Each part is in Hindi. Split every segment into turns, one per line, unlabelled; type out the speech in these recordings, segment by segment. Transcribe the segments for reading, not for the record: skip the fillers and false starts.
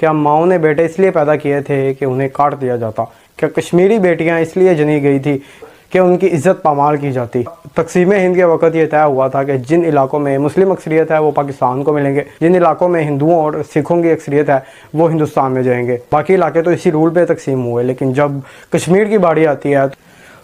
क्या माओ ने बेटे इसलिए पैदा किए थे कि उन्हें काट दिया जाता? क्या कश्मीरी बेटियां इसलिए जनी गई थी कि उनकी इज्जत पामाल की जाती? तकसीम हिंद के वक्त ये तय हुआ था कि जिन इलाकों में मुस्लिम अक्सरियत है वो पाकिस्तान को मिलेंगे, जिन इलाकों में हिंदुओं और सिखों की अक्सरियत है वो हिंदुस्तान में जाएंगे। बाकी इलाके तो इसी रूल पे तकसीम हुए, लेकिन जब कश्मीर की बारी आती है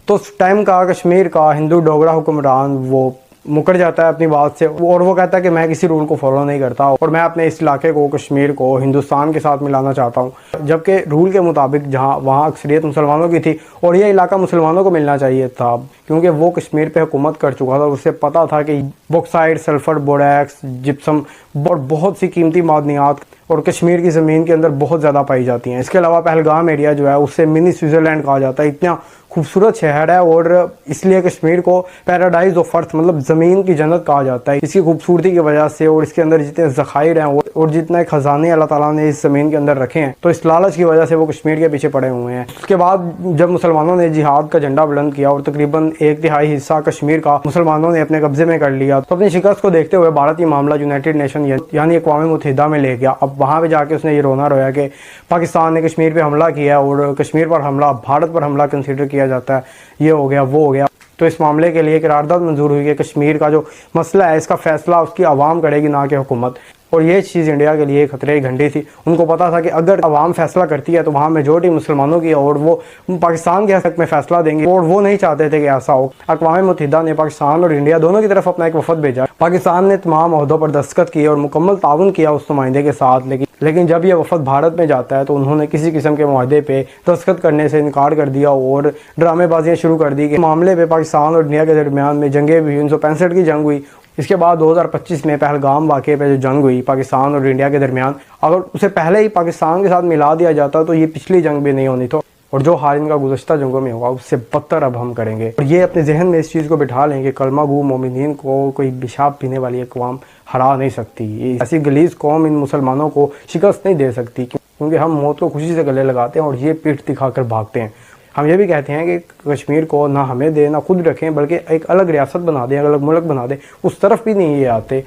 तो उस टाइम का कश्मीर का हिंदू डोगरा हुक्मरान वो मुकर जाता है अपनी बात से, और वो कहता है कि मैं किसी रूल को फॉलो नहीं करता और मैं अपने इस इलाके को, कश्मीर को हिंदुस्तान के साथ मिलाना चाहता हूँ। जबकि रूल के मुताबिक जहाँ वहाँ अक्सरियत मुसलमानों की थी और यह इलाका मुसलमानों को मिलना चाहिए था, क्योंकि वो कश्मीर पे हुकूमत कर चुका था। उसे पता था कि बॉक्साइट, सल्फर, बोरैक्स, जिप्सम और बहुत सी कीमती मादनियात और कश्मीर की ज़मीन के अंदर बहुत ज़्यादा पाई जाती हैं। इसके अलावा पहलगाम एरिया जो है उसे मिनी स्विट्ज़रलैंड कहा जाता है। इतना खूबसूरत शहर है और इसलिए कश्मीर को पैराडाइज ऑफ अर्थ मतलब ज़मीन की जन्नत कहा जाता है, इसकी खूबसूरती की वजह से और इसके अंदर जितने ज़खायर हैं और जितने खजाने अल्लाह ताला ने इस ज़मीन के अंदर रखे हैं। तो इस लालच की वजह से वो कश्मीर के पीछे पड़े हुए हैं। उसके बाद जब मुसलमानों ने जिहाद का झंडा बुलंद किया और तकरीबन 1/3 हिस्सा कश्मीर का मुसलमानों ने अपने कब्जे में कर लिया, तो अपनी शिकस्त को देखते हुए भारत ये मामला यूनाइटेड नेशन यानी अक़वाम मुत्तहिदा में ले गया। अब वहाँ पे जाके उसने ये रोना रोया कि पाकिस्तान ने कश्मीर पे हमला किया और कश्मीर पर हमला भारत पर हमला कंसीडर किया जाता है, ये हो गया वो हो गया। तो इस मामले के लिए करारदाद मंजूर हुई कि कश्मीर का जो मसला है इसका फैसला उसकी आवाम करेगी, ना कि हुकूमत। और ये चीज़ इंडिया के लिए खतरे की घंटी थी। उनको पता था कि अगर आवाम फैसला करती है तो वहाँ मेजोरिटी मुसलमानों की और वो पाकिस्तान के हक़ में फैसला देंगे, और वो नहीं चाहते थे कि ऐसा हो। अक़वाम मुत्तहिदा ने पाकिस्तान और इंडिया दोनों की तरफ अपना एक वफद भेजा। पाकिस्तान ने तमाम ओहदों पर दस्तखत किए और मुकम्मल ताउन किया उस नुमाइंदे के साथ, लेकिन जब यह वफद भारत में जाता है तो उन्होंने किसी किस्म के मुआहदे पे दस्तखत करने से इनकार कर दिया और ड्रामेबाजियाँ शुरू कर दी कि मामले पे पाकिस्तान और इंडिया के दरमियान में जंगें भी 1965 की जंग हुई। इसके बाद 2025 में पहलगाम वाक़े पे जो जंग हुई पाकिस्तान और इंडिया के दरमियान, अगर उसे पहले ही पाकिस्तान के साथ मिला दिया जाता तो ये पिछली जंग भी नहीं होनी थी, और जो हाल इनका गुज़श्ता जंगों में होगा उससे बदतर अब हम करेंगे। और ये अपने जहन में इस चीज़ को बिठा लेंगे, कलमा गो मोमिनीन को कोई पेशाब पीने वाली अक़वाम हरा नहीं सकती। ऐसी गलीज़ कौम इन मुसलमानों को शिकस्त नहीं दे सकती, क्योंकि हम मौत को खुशी से गले लगाते हैं और ये पीठ दिखाकर भागते हैं। हम ये भी कहते हैं कि कश्मीर को ना हमें दे ना खुद रखें, बल्कि एक अलग रियासत बना दें, अलग मुल्क बना दें, उस तरफ भी नहीं ये आते।